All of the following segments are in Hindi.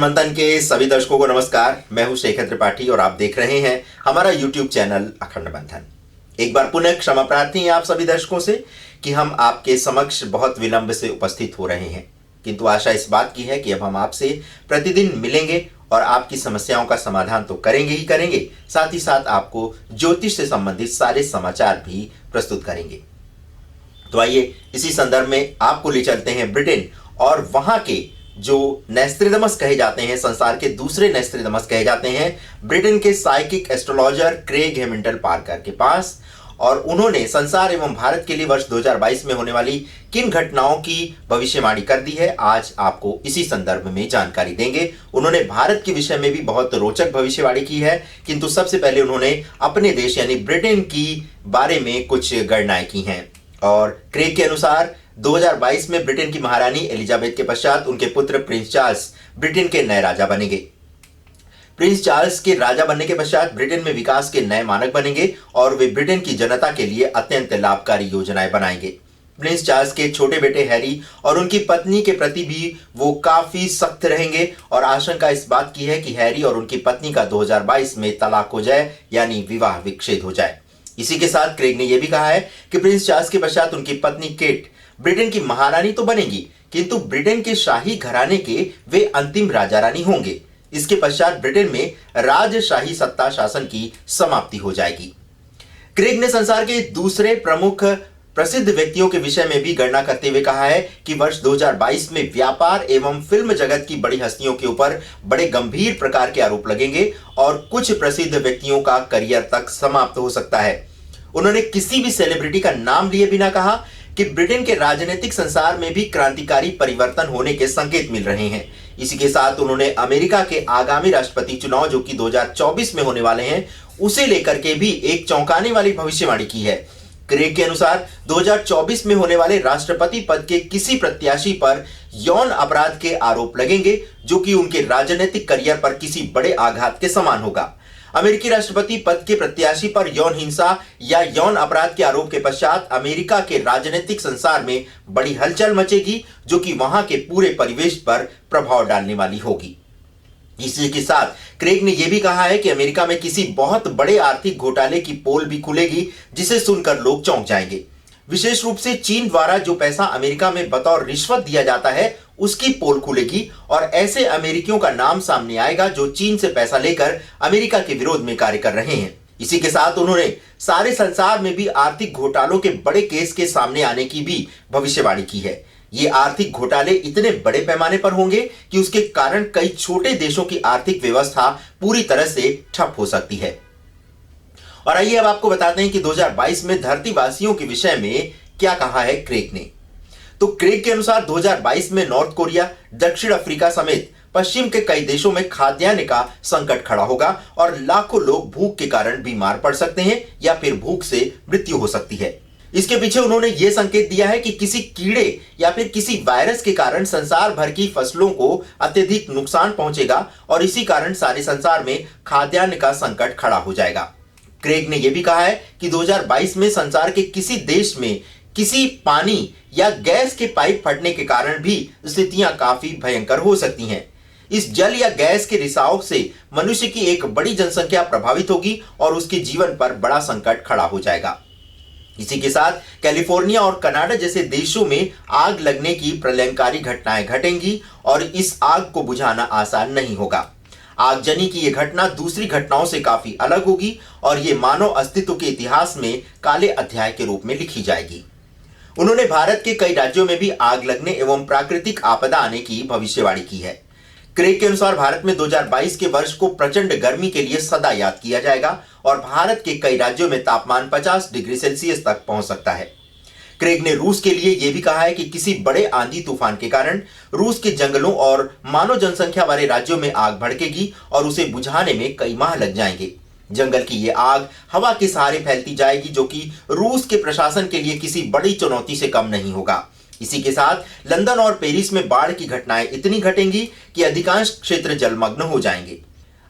मंथन के सभी दर्शकों को नमस्कार। मैं हूं शेखर त्रिपाठी और आप देख रहे हैं हमारा YouTube चैनल अखंड मंथन। एक बार पुनः क्षमा प्रार्थी हैं आप सभी दर्शकों से कि हम आपके समक्ष बहुत विलंब से उपस्थित हो रहे हैं, किंतु आशा इस बात की है कि अब हम आपसे प्रतिदिन मिलेंगे और आपकी समस्याओं का समाधान तो करेंगे ही करेंगे, साथ ही साथ आपको ज्योतिष से संबंधित सारे समाचार भी प्रस्तुत करेंगे। तो आइए इसी संदर्भ में आपको ले चलते हैं ब्रिटेन और वहां के जो नोस्ट्रेडमस कहे जाते हैं, संसार के दूसरे नोस्ट्रेडमस कहे जाते हैं, ब्रिटेन के psychic astrologer Craig Hamilton Parker के पास। और उन्होंने संसार एवं भारत के लिए वर्ष 2022 में होने वाली किन घटनाओं की भविष्यवाणी कर दी है, आज आपको इसी संदर्भ में जानकारी देंगे। उन्होंने भारत के विषय में भी बहुत रोचक भविष्यवाणी की है, किंतु सबसे पहले उन्होंने अपने देश यानी ब्रिटेन की बारे में कुछ गणनाएं की हैं। और क्रेग के अनुसार 2022 में ब्रिटेन की महारानी एलिजाबेथ के पश्चात उनके पुत्र प्रिंस चार्ल्स ब्रिटेन के नए राजा बनेंगे। प्रिंस चार्ल्स के राजा बनने के पश्चात ब्रिटेन में विकास के नए मानक बनेंगे और वे ब्रिटेन की जनता के लिए अत्यंत लाभकारी योजनाएं बनाएंगे। प्रिंस चार्ल्स के छोटे बेटे हैरी और उनकी पत्नी के प्रति भी वो काफी सख्त रहेंगे और आशंका इस बात की है कि हैरी और उनकी पत्नी का 2022 में तलाक हो जाए, यानी विवाह विच्छेद हो जाए। इसी के साथ क्रेग ने यह भी कहा है कि प्रिंस चार्ल्स के पश्चात उनकी पत्नी केट ब्रिटेन की महारानी तो बनेगी, किंतु ब्रिटेन के शाही घराने के वे अंतिम राजा रानी होंगे। इसके पश्चात ब्रिटेन में राजशाही सत्ता शासन की समाप्ति हो जाएगी। क्रेग ने संसार के दूसरे प्रमुख प्रसिद्ध व्यक्तियों के विषय में भी गणना करते हुए कहा है कि वर्ष 2022 में व्यापार एवं फिल्म जगत की बड़ी हस्तियों के ऊपर बड़े गंभीर प्रकार के आरोप लगेंगे और कुछ प्रसिद्ध व्यक्तियों का करियर तक समाप्त हो सकता है। उन्होंने किसी भी सेलिब्रिटी का नाम लिए बिना कहा कि ब्रिटेन के राजनीतिक संसार में भी क्रांतिकारी परिवर्तन होने के संकेत मिल रहे हैं। इसी के साथ उन्होंने अमेरिका के आगामी राष्ट्रपति चुनाव जो कि 2024 में होने वाले हैं, उसे लेकर के भी एक चौंकाने वाली भविष्यवाणी की है। क्रेग के अनुसार 2024 में होने वाले राष्ट्रपति पद के किसी प्रत्याशी पर यौन अपराध के आरोप लगेंगे, जो कि उनके राजनीतिक करियर पर किसी बड़े आघात के समान होगा। अमेरिकी राष्ट्रपति पद के प्रत्याशी पर यौन हिंसा या यौन अपराध के आरोप के पश्चात अमेरिका के राजनीतिक संसार में बड़ी हलचल मचेगी, जो कि वहां के पूरे परिवेश पर प्रभाव डालने वाली होगी। इसी के साथ क्रेग ने यह भी कहा है कि अमेरिका में किसी बहुत बड़े आर्थिक घोटाले की पोल भी खुलेगी, जिसे सुनकर लोग चौंक जाएंगे। विशेष रूप से चीन द्वारा जो पैसा अमेरिका में बतौर रिश्वत दिया जाता है, उसकी पोल खुलेगी और ऐसे अमेरिकियों का नाम सामने आएगा जो चीन से पैसा लेकर अमेरिका के विरोध में कार्य कर रहे हैं। इसी के साथ उन्होंने सारे संसार में भी आर्थिक घोटालों के बड़े केस के सामने आने की भी भविष्यवाणी की है। ये आर्थिक घोटाले इतने बड़े पैमाने पर होंगे कि उसके कारण कई छोटे देशों की आर्थिक व्यवस्था पूरी तरह से ठप हो सकती है। और आइए अब आपको बताते हैं कि 2022 में धरतीवासियों के विषय में क्या कहा है क्रेग ने। तो क्रेग के अनुसार 2022 में नॉर्थ कोरिया, दक्षिण अफ्रीका समेत पश्चिम के कई देशों में खाद्यान्न का संकट खड़ा होगा और लाखों लोग भूख के कारण बीमार पड़ सकते हैं या फिर भूख से मृत्यु हो सकती है। इसके पीछे उन्होंने यह संकेत दिया है कि किसी कीड़े या फिर किसी वायरस के कारण संसार भर की फसलों को अत्यधिक नुकसान पहुंचेगा और इसी कारण सारे संसार में खाद्यान्न का संकट खड़ा हो जाएगा। क्रेग ने यह भी कहा है कि 2022 में संसार के किसी देश में किसी पानी या गैस के पाइप फटने के कारण भी स्थितियां काफी भयंकर हो सकती हैं। इस जल या गैस के रिसाव से मनुष्य की एक बड़ी जनसंख्या प्रभावित होगी और उसके जीवन पर बड़ा संकट खड़ा हो जाएगा। इसी के साथ कैलिफोर्निया और कनाडा जैसे देशों में आग लगने की प्रलयंकारी घटनाएं घटेंगी और इस आग को बुझाना आसान नहीं होगा। आगजनी की यह घटना दूसरी घटनाओं से काफी अलग होगी और यह मानव अस्तित्व के इतिहास में काले अध्याय के रूप में लिखी जाएगी। उन्होंने भारत के कई राज्यों में भी आग लगने एवं प्राकृतिक आपदा आने की भविष्यवाणी की है। क्रेग के अनुसार भारत में 2022 के वर्ष को प्रचंड गर्मी के लिए सदा याद किया जाएगा और भारत के कई राज्यों में तापमान 50 डिग्री सेल्सियस तक पहुंच सकता है। क्रेग ने रूस के लिए यह भी कहा है कि किसी बड़े आंधी तूफान के कारण रूस के जंगलों और मानव जनसंख्या वाले राज्यों में आग भड़केगी और उसे बुझाने में कई माह लग जाएंगे। जंगल की यह आग हवा के सहारे फैलती जाएगी, जो कि रूस के प्रशासन के लिए किसी बड़ी चुनौती से कम नहीं होगा। इसी के साथ लंदन और पेरिस में बाढ़ की घटनाएं इतनी घटेंगी कि अधिकांश क्षेत्र जलमग्न हो जाएंगे।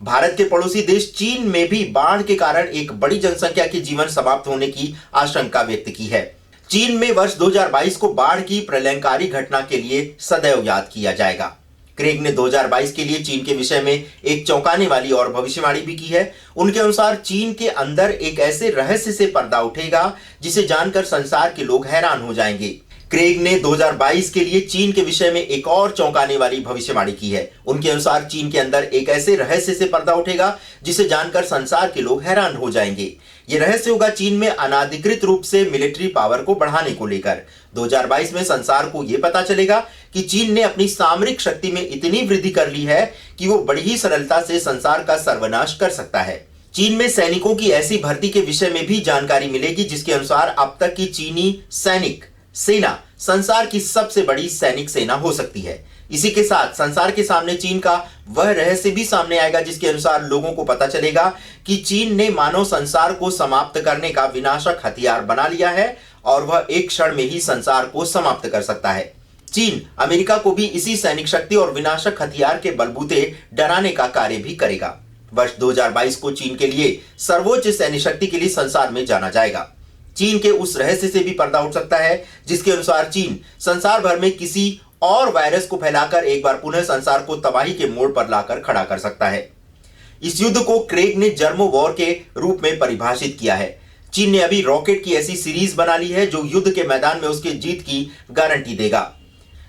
भारत के पड़ोसी देश चीन में भी बाढ़ के कारण एक बड़ी जनसंख्या के जीवन समाप्त होने की आशंका व्यक्त की है। चीन में वर्ष 2022 को बाढ़ की प्रलयंकारी घटना के लिए सदैव याद किया जाएगा। क्रेग ने 2022 के लिए चीन के विषय में एक चौंकाने वाली और भविष्यवाणी भी की है। उनके अनुसार चीन के अंदर एक ऐसे रहस्य से पर्दा उठेगा जिसे जानकर संसार के लोग हैरान हो जाएंगे। क्रेग ने 2022 के लिए चीन के विषय में एक और चौंकाने वाली भविष्यवाणी की है। उनके अनुसार चीन के अंदर एक ऐसे रहस्य से पर्दा उठेगा जिसे जानकर संसार के लोग हैरान हो जाएंगे। यह रहस्य होगा चीन में अनाधिकृत रूप से मिलिट्री पावर को बढ़ाने को लेकर। 2022 में संसार को यह पता चलेगा कि चीन ने अपनी सामरिक शक्ति में इतनी वृद्धि कर ली है कि वो बड़ी ही सरलता से संसार का सर्वनाश कर सकता है। चीन में सैनिकों की ऐसी भर्ती के विषय में भी जानकारी मिलेगी जिसके अनुसार अब तक की चीनी सैनिक सेना संसार की सबसे बड़ी सैनिक सेना हो सकती है। इसी के साथ संसार के सामने चीन का वह रहस्य भी सामने आएगा जिसके अनुसार लोगों को पता चलेगा कि चीन ने मानव संसार को समाप्त करने का विनाशक हथियार बना लिया है और वह एक क्षण में ही संसार को समाप्त कर सकता है। चीन अमेरिका को भी इसी सैनिक शक्ति और विनाशक हथियार के बलबूते डराने का कार्य भी करेगा। वर्ष 2022 को चीन के लिए सर्वोच्च सैन्य शक्ति के लिए संसार में जाना जाएगा। चीन के उस रहस्य से भी पर्दा उठ सकता है जिसके अनुसार चीन संसार भर में किसी और वायरस को फैलाकर एक बार पुनः संसार को तबाही के मोड़ पर लाकर खड़ा कर सकता है। इस युद्ध को क्रेग ने जर्मो वॉर के रूप में परिभाषित किया है। चीन ने अभी रॉकेट की ऐसी सीरीज बना ली है जो युद्ध के मैदान में उसके जीत की गारंटी देगा।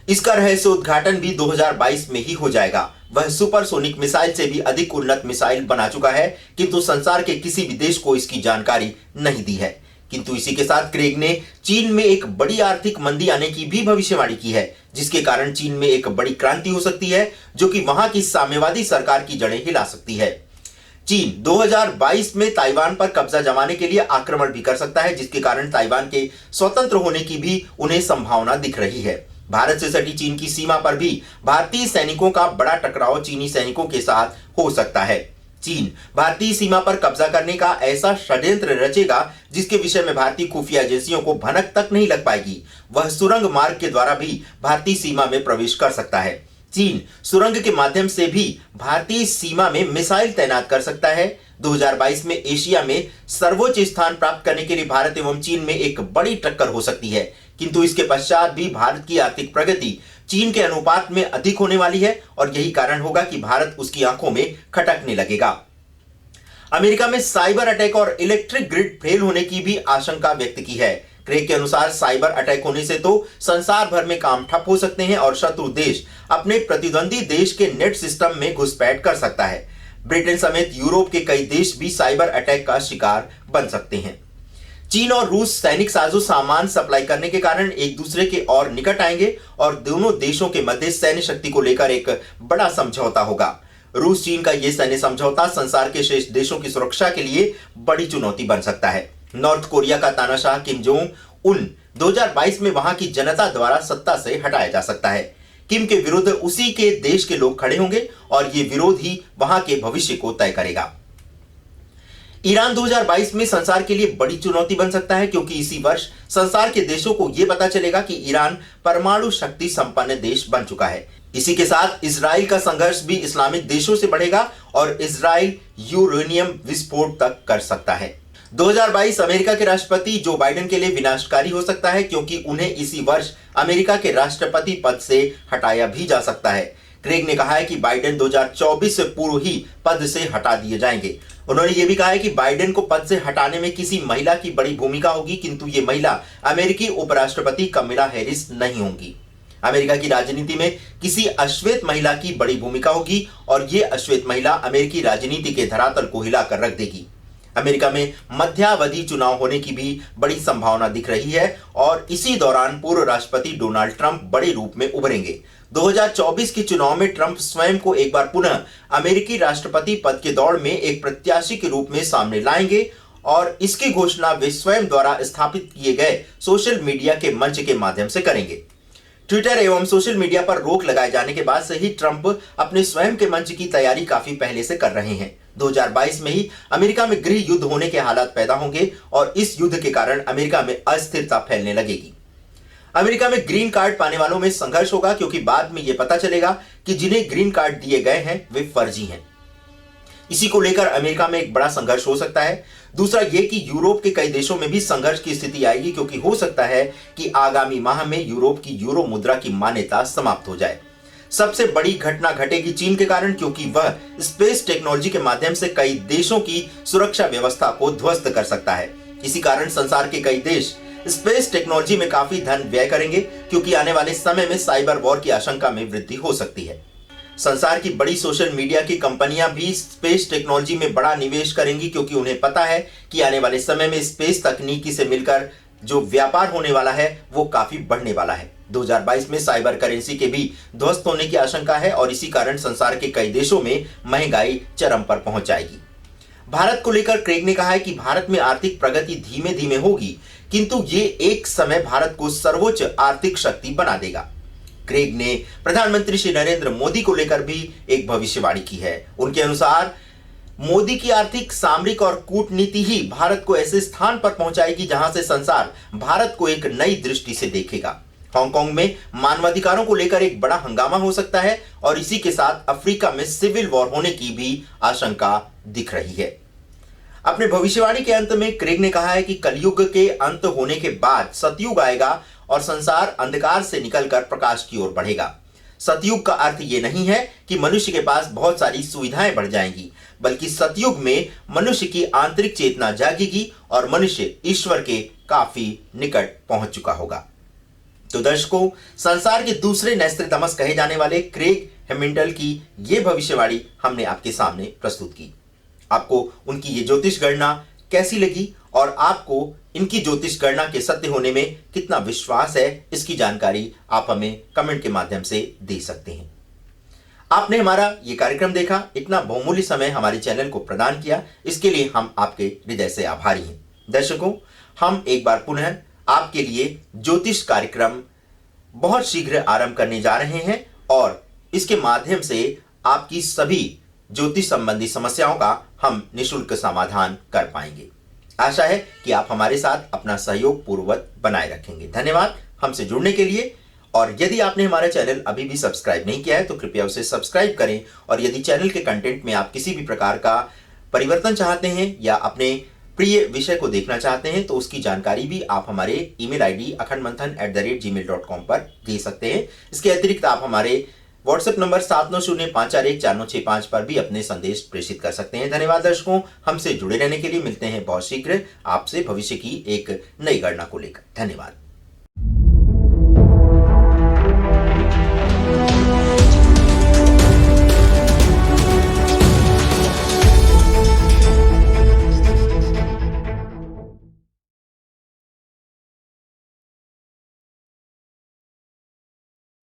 इसका रहस्य उद्घाटन भी 2022 में ही हो जाएगा। वह सुपरसोनिक मिसाइल से भी अधिक उन्नत मिसाइल बना चुका है किंतु संसार के किसी भी देश को इसकी जानकारी नहीं दी है। किंतु इसी के साथ क्रेग ने चीन में एक बड़ी आर्थिक मंदी आने की भी भविष्यवाणी की है जिसके कारण चीन में एक बड़ी क्रांति हो सकती है जो कि वहां की साम्यवादी सरकार की जड़ें हिला सकती है। चीन 2022 में ताइवान पर कब्जा जमाने के लिए आक्रमण भी कर सकता है जिसके कारण ताइवान के स्वतंत्र होने की भी उन्हें संभावना दिख रही है। भारत से सटी चीन की सीमा पर भी भारतीय सैनिकों का बड़ा टकराव चीनी सैनिकों के साथ हो सकता है। चीन भारतीय सीमा पर कब्जा करने का ऐसा षड्यंत्र रचेगा जिसके विषय में भारतीय खुफिया एजेंसियों को भनक तक नहीं लग पाएगी। वह सुरंग मार्ग के द्वारा भी भारतीय सीमा में प्रवेश कर सकता है। चीन सुरंग के माध्यम से भी भारतीय सीमा में मिसाइल तैनात कर सकता है। 2022 में एशिया में सर्वोच्च स्थान प्राप्त करने के लिए भारत एवं चीन में एक बड़ी टक्कर हो सकती है किंतु इसके पश्चात भी भारत की आर्थिक प्रगति चीन के अनुपात में अधिक होने वाली है और यही कारण होगा कि भारत उसकी आंखों में खटकने लगेगा। अमेरिका में साइबर अटैक और इलेक्ट्रिक ग्रिड फेल होने की भी आशंका व्यक्त की है। क्रेग के अनुसार साइबर अटैक होने से तो संसार भर में काम ठप हो सकते हैं और शत्रु देश अपने प्रतिद्वंदी देश के नेट सिस्टम में घुसपैठ कर सकता है। ब्रिटेन समेत यूरोप के कई देश भी साइबर अटैक का शिकार बन सकते हैं। चीन और रूस सैनिक साजो सामान सप्लाई करने के कारण एक दूसरे के और निकट आएंगे और दोनों देशों के मध्य सैन्य शक्ति को लेकर एक बड़ा समझौता होगा। रूस चीन का यह सैन्य समझौता संसार के शेष देशों की सुरक्षा के लिए बड़ी चुनौती बन सकता है। नॉर्थ कोरिया का तानाशाह किम जोंग उन 2022 में वहां की जनता द्वारा सत्ता से हटाया जा सकता है। किम के विरुद्ध उसी के देश के लोग खड़े होंगे और ये विरोध ही वहां के भविष्य को तय करेगा। ईरान 2022 में संसार के लिए बड़ी चुनौती बन सकता है क्योंकि इसी वर्ष संसार के देशों को यह पता चलेगा कि ईरान परमाणु शक्ति संपन्न देश बन चुका है। इसी के साथ इजराइल का संघर्ष भी इस्लामिक देशों से बढ़ेगा और इजराइल यूरेनियम विस्फोट तक कर सकता है। 2022 अमेरिका के राष्ट्रपति जो बाइडेन के लिए विनाशकारी हो सकता है क्योंकि उन्हें इसी वर्ष अमेरिका के राष्ट्रपति पद से हटाया भी जा सकता है। क्रेग ने कहा है कि बाइडेन 2024 से पूर्व ही पद से हटा दिए जाएंगे। उन्होंने ये भी कहा है कि बाइडेन को पद से हटाने में किसी महिला की बड़ी भूमिका होगी किंतु ये महिला अमेरिकी उपराष्ट्रपति कमला हैरिस नहीं होंगी। अमेरिका की राजनीति में किसी अश्वेत महिला की बड़ी भूमिका होगी और ये अश्वेत महिला अमेरिकी राजनीति के धरातल को हिलाकर रख देगी। अमेरिका में मध्यावधि चुनाव होने की भी बड़ी संभावना दिख रही है और इसी दौरान पूर्व राष्ट्रपति डोनाल्ड ट्रंप बड़े रूप में उभरेंगे। 2024 के चुनाव में ट्रंप स्वयं को एक बार पुनः अमेरिकी राष्ट्रपति पद के दौड़ में एक प्रत्याशी के रूप में सामने लाएंगे और इसकी घोषणा वे स्वयं द्वारा स्थापित किए गए सोशल मीडिया के मंच के माध्यम से करेंगे। ट्विटर एवं सोशल मीडिया पर रोक लगाए जाने के बाद से ही ट्रंप अपने स्वयं के मंच की तैयारी काफी पहले से कर रहे हैं। 2022 में ही अमेरिका में गृह युद्ध होने के हालात पैदा होंगे और इस युद्ध के कारण अमेरिका में अस्थिरता फैलने लगेगी। अमेरिका में ग्रीन कार्ड पाने वालों में संघर्ष होगा क्योंकि बाद में यह पता चलेगा कि जिन्हें ग्रीन कार्ड दिए गए हैं वे फर्जी हैं। इसी को लेकर अमेरिका में एक बड़ा संघर्ष हो सकता है। दूसरा यह कि यूरोप के कई देशों में भी संघर्ष की स्थिति आएगी क्योंकि हो सकता है कि आगामी माह में यूरोप की यूरो मुद्रा की मान्यता समाप्त हो जाए। सबसे बड़ी घटना घटेगी चीन के कारण, क्योंकि वह स्पेस टेक्नोलॉजी के माध्यम से कई देशों की सुरक्षा व्यवस्था को ध्वस्त कर सकता है। इसी कारण संसार के कई देश स्पेस टेक्नोलॉजी में काफी धन व्यय करेंगे, क्योंकि आने वाले समय में साइबर वॉर की आशंका में वृद्धि हो सकती है। संसार की बड़ी सोशल मीडिया की कंपनियां भी स्पेस टेक्नोलॉजी में बड़ा निवेश करेंगी, क्योंकि उन्हें पता है कि आने वाले समय में स्पेस तकनीकी से मिलकर जो व्यापार होने वाला है वो काफी बढ़ने वाला है। 2022 में साइबर करेंसी के भी ध्वस्त होने की आशंका है और इसी कारण संसार के कई देशों में महंगाई चरम पर पहुंच जाएगी। भारत को लेकर क्रेग ने कहा है कि भारत में आर्थिक प्रगति धीमे धीमे होगी, किंतु ये एक समय भारत को सर्वोच्च आर्थिक शक्ति बना देगा। क्रेग ने प्रधानमंत्री श्री नरेंद्र मोदी को लेकर भी एक भविष्यवाणी की है। उनके अनुसार मोदी की आर्थिक, सामरिक और कूटनीति ही भारत को ऐसे स्थान पर पहुंचाएगी जहां से संसार भारत को एक नई दृष्टि से देखेगा। हांगकांग में मानवाधिकारों को लेकर एक बड़ा हंगामा हो सकता है और इसी के साथ अफ्रीका में सिविल वॉर होने की भी आशंका दिख रही है। अपने भविष्यवाणी के अंत में क्रेग ने कहा है कि कलयुग के अंत होने के बाद सतयुग आएगा और संसार अंधकार से निकलकर प्रकाश की ओर बढ़ेगा। सतयुग का अर्थ यह नहीं है कि मनुष्य के पास बहुत सारी सुविधाएं बढ़ जाएंगी, बल्कि सतयुग में मनुष्य की आंतरिक चेतना जागेगी और मनुष्य ईश्वर के काफी निकट पहुंच चुका होगा। तो दर्शकों, संसार के दूसरे नोस्ट्राडामस कहे जाने वाले क्रेग हेमिल्टन की यह भविष्यवाणी हमने आपके सामने प्रस्तुत की। आपको उनकी ये ज्योतिष गणना कैसी लगी और आपको इनकी ज्योतिष गणना के सत्य होने में कितना विश्वास है, इसकी जानकारी आप हमें कमेंट के माध्यम से दे सकते हैं। आपने हमारा ये कार्यक्रम देखा, इतना बहुमूल्य समय हमारे चैनल को प्रदान किया, इसके लिए हम आपके हृदय से आभारी हैं। दर्शकों, हम एक बार पुनः आपके लिए ज्योतिष कार्यक्रम बहुत शीघ्र आरंभ करने जा रहे हैं और इसके माध्यम से आपकी सभी ज्योतिष संबंधी समस्याओं का हम निःशुल्क समाधान कर पाएंगे। आशा है कि आप हमारे साथ अपना सहयोग पूर्वक बनाए रखेंगे। धन्यवाद हमसे जुड़ने के लिए। और यदि आपने हमारा चैनल अभी भी सब्सक्राइब नहीं किया है तो कृपया उसे सब्सक्राइब करें। और यदि चैनल के कंटेंट में आप किसी भी प्रकार का परिवर्तन चाहते हैं या अपने प्रिय विषय को देखना चाहते हैं तो उसकी जानकारी भी आप हमारे ईमेल आईडी akhandmanthan@gmail.com पर दे सकते हैं। इसके अतिरिक्त आप हमारे व्हाट्सएप नंबर 7905414965 पर भी अपने संदेश प्रेषित कर सकते हैं। धन्यवाद दर्शकों, हमसे जुड़े रहने के लिए। मिलते हैं बहुत शीघ्र आपसे भविष्य की एक नई गणना को लेकर। धन्यवाद।